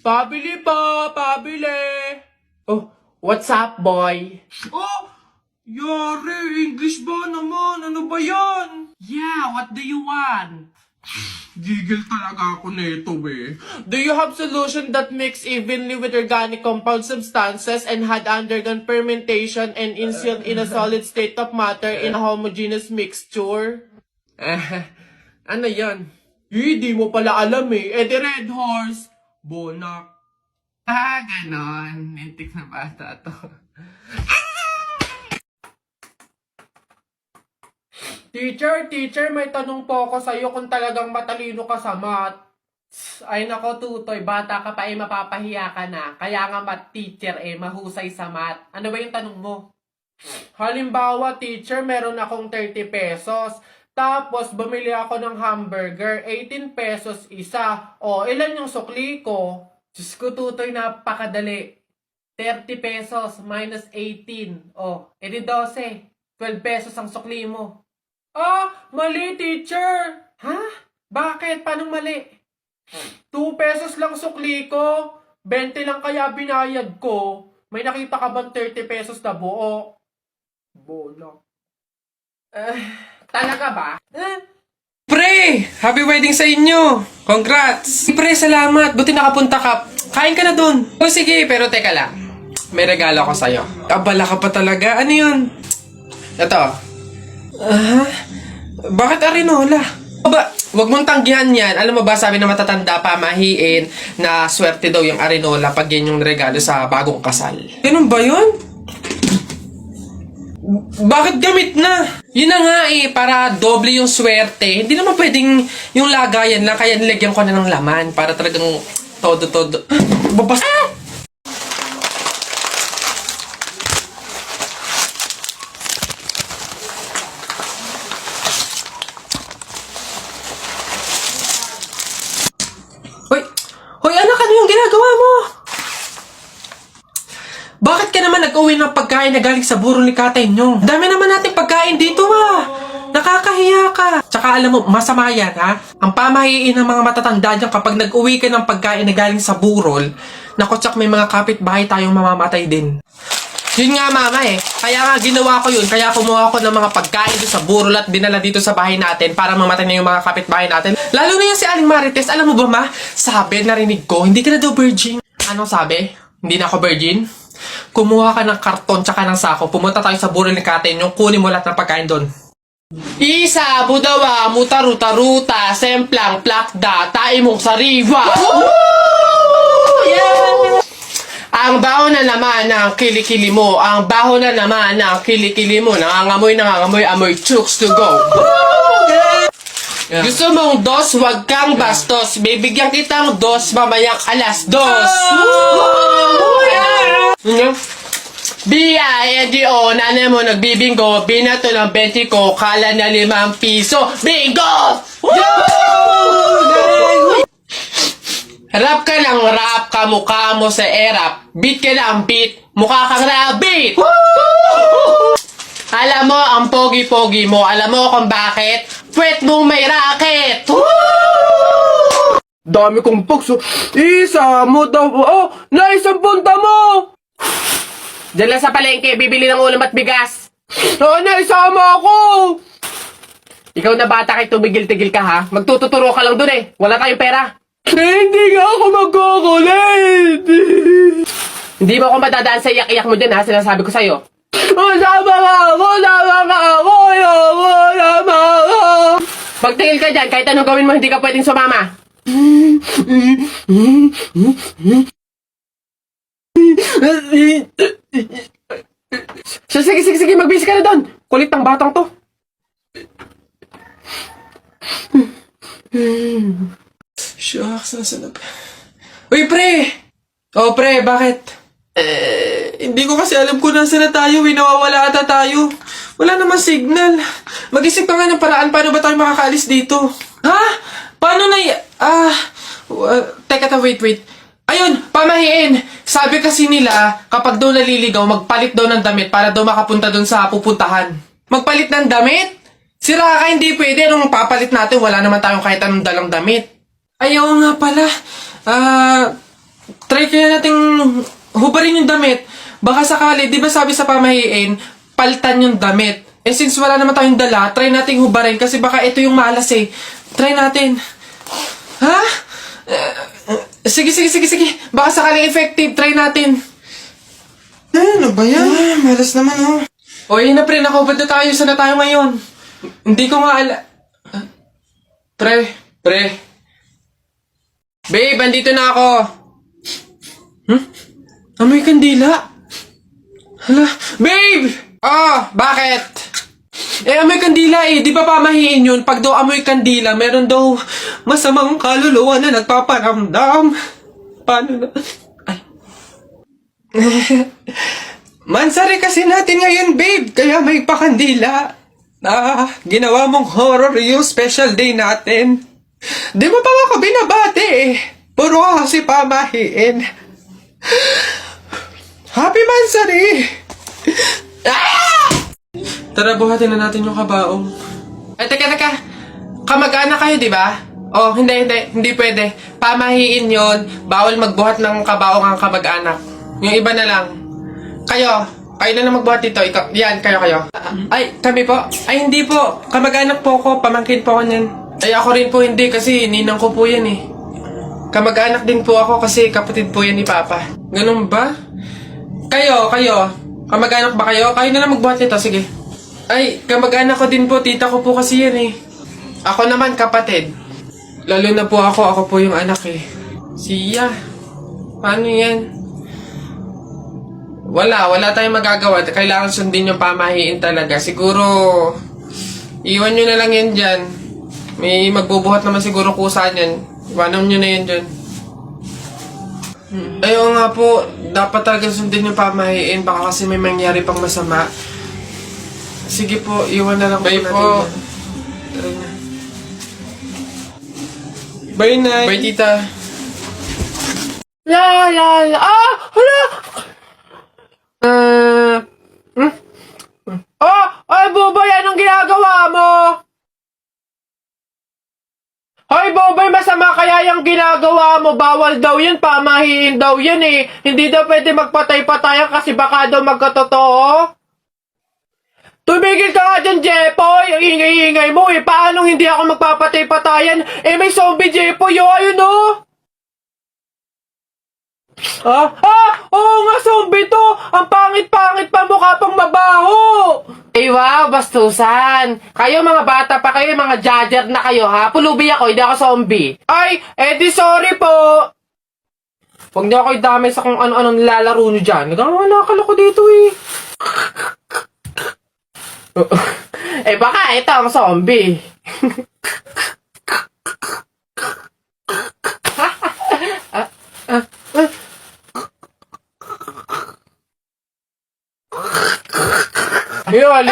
Pabili po, pabili. Oh, what's up, boy? Oh, yari, English ba naman? Ano ba yan? Yeah, what do you want? Gigil talaga ako nito, eh. Do you have solution that mix evenly with organic compound substances and had undergone fermentation and instilled in a solid state of matter in a homogeneous mixture? Ano yan? Di mo pala alam eh. The Red Horse. Bonak. Ganon. Nintik na bata to. Teacher, may tanong po ako sa'yo kung talagang matalino ka sa math. Ay nako, Tutoy, bata ka pa mapapahiya ka na. Kaya nga math teacher mahusay sa math. Ano ba yung tanong mo? Halimbawa, teacher, meron akong 30 pesos. Tapos, bumili ako ng hamburger, 18 pesos isa. O, ilan yung sukli ko? Diyos ko, Tutoy, napakadali. 30 pesos minus 18. O, edi 12. 12 pesos ang sukli mo. Mali, teacher. Ha? Bakit? Paano mali? 2 pesos lang sukli ko. 20 lang kaya binayad ko. May nakita ka bang 30 pesos na buo? Bola. Talaga ba? Pre! Happy wedding sa inyo! Congrats! Pre, salamat! Buti nakapunta ka. Kain ka na dun. O sige, pero teka lang. May regalo ako sa'yo. Abala ka pa talaga. Ano yun? Ito. Bakit arinola? Wag mong tanggihan yan. Alam mo ba, sabi na matatanda pamahiin na swerte daw yung arinola pag yan yung regalo sa bagong kasal. Ganun ba yun? Bakit gamit na? Yun na nga para doble yung swerte. Hindi naman pwedeng yung lagayan lang, kaya nilagyan ko na ng laman para talagang todo. Babas... Hoy anak, ano yung ginagawa mo? Bakit ka naman nag-uwi ng pagkain na galing sa burol ni Katay nyo? Dami naman nating pagkain dito Nakakahiya ka. Tsaka alam mo, masama yan Ang pamahiin ng mga matatanda dyan kapag nag-uwi ka ng pagkain na galing sa burol, naku, tsak may mga kapitbahay tayong mamamatay din. Yun nga mama Kaya nga ginawa ko yun. Kaya kumuha ko ng mga pagkain doon sa burol at dinala dito sa bahay natin para mamatay na yung mga kapitbahay natin. Lalo na yan si Aling Marites. Alam mo ba ma? Sabi, narinig ko, hindi ka na daw virgin. Anong sabi? Hindi na ako virgin? Kumuha ka ng karton tsaka ng sako. Pumunta tayo sa burol ni Katay nyo. Kunin mo lahat ng pagkain doon. Isa, budawa, mutaruta-ruta, semplang, plakda, taimong sariwa. Yeah! Ang baho na naman ng kilikili mo. Ang baho na naman ng kilikili mo. Nangangamoy, amoy chooks to go. Yeah. Gusto mong dos, wag kang bastos. Bibigyan kitang dos, mamayang alas dos. B-I-N-D-O, nanay mo nagbibingo, binato ng 20 ko, kala na 5 piso. Bingo! Rap ka ng rap, kamukha mo sa erap. Beat ka ng beat, mukha kang rabbit. Alam mo ang pogi-pogi mo, alam mo kung bakit? Pwet mong may racket. Dami kong pokso. Isa mo daw. Naisang punta mo. Diyan lang sa palengke, bibili ng ulam at bigas. Naisama ako. Ikaw na bata kay tumigil-tigil ka Magtututuro ka lang dun Wala tayong pera. Hindi nga ako magkukulit. Hindi mo ako madadaan sa iyak-iyak mo din sinasabi ko sa'yo. Sama ako. Pagtingil ka dyan, kahit anong gawin mo, hindi ka pwedeng sumama. Sige, magbihis ka na doon. Kulit ng batang to. Shucks, nasa na ba? Uy, pre! Pre, bakit? Hindi ko kasi alam kung nasa na tayo. Nawawala ata tayo. Wala naman signal. Mag-isip ka nga ng paraan paano ba tayo makakaalis dito. Paano na teka, wait. Ayun, pamahiin. Sabi kasi nila, kapag daw naliligaw, magpalit daw ng damit para daw makapunta doon sa pupuntahan. Magpalit ng damit? Sira ka, hindi pwede. Anong papalit natin? Wala naman tayong kahit anong dalang damit. Ayaw nga pala. try kaya nating hubarin yung damit. Baka sakali, di ba sabi sa pamahiin, paltan yung damit. Eh since wala naman tayong dala, try nating hubarin kasi baka ito yung malas eh. Try natin. Ha? Sige. Baka sakaling effective, try natin. Ano ba yan? Malas naman oh. O yun na pre, nakahubad na tayo. Saan na tayo ngayon? Hindi ko nga Pre. Babe, andito na ako. Amoy kandila. Hala, babe! Bakit? Amoy kandila eh. Di ba pamahiin yun? Pag daw amoy kandila, meron daw masamang kaluluwa na nagpaparamdam. Paano na? Ay. Mansari kasi natin ngayon, babe. Kaya may pakandila. Ginawa mong horror yung special day natin. Di mo pa ako binabati eh. Puro kasi pamahiin. Happy Mansari! Tara, buhatin na natin yung kabaong. Ay, teka. Kamag-anak kayo, di ba? Oh, hindi pwede. Pamahiin yon. Bawal magbuhat ng kabaong ang kamag-anak. Yung iba na lang. Kayo na lang magbuhat dito. Ikaw, yan, kayo. Ay, kami po. Ay, hindi po. Kamag-anak po ako. Pamangkin po ako niyan. Ay, ako rin po hindi kasi ninang ko po yan eh. Kamag-anak din po ako kasi kapatid po yan ni Papa. Ganun ba? Kayo. Kamag-anak ba kayo? Kayo na lang magbuhat nito, sige. Ay, kamag-anak ko din po. Tita ko po kasi yan eh. Ako naman kapatid. Lalo na po ako po yung anak eh. Siya. Paano yan? Wala tayong magagawa. Kailangan sundin yung pamahiin talaga. Siguro, iwan nyo na lang yan dyan. May magbubuhat naman siguro kusa yan. Iwanan nyo na yan dyan. Ayaw nga po, dapat talaga sundin yung pamahiin. Baka kasi may mangyari pang masama. Sige po, iwan na lang po natin. Po. Tara na. Bye, Nay. Bye, Tita. La. Hala! Ay, Bobay, anong ginagawa mo? Hoy, Bobay, masama kaya yung ginagawa mo. Bawal daw yun, pamahiin daw yun eh. Hindi daw pwede magpatay-patayan kasi baka daw magkatotoo. Tumigil ka nga dyan, Jepoy! Ang ingay-ingay mo eh. Paano hindi ako magpapatay-patayan? Eh, may zombie, Jepoy, oh, ayun oh! Oo nga, zombie to! Ang pangit-pangit pa, mukha pang mabaho! Eh, wow, bastusan! Kayo mga bata pa kayo, mga judger na kayo, ha? Pulubi ako, hindi ako zombie. Ay, di sorry po! Huwag niyo ako idamay sa kung ano-anong nilalaro niyo dyan. Nagkakalala ko dito eh. Baka ito ang zombie. Yun,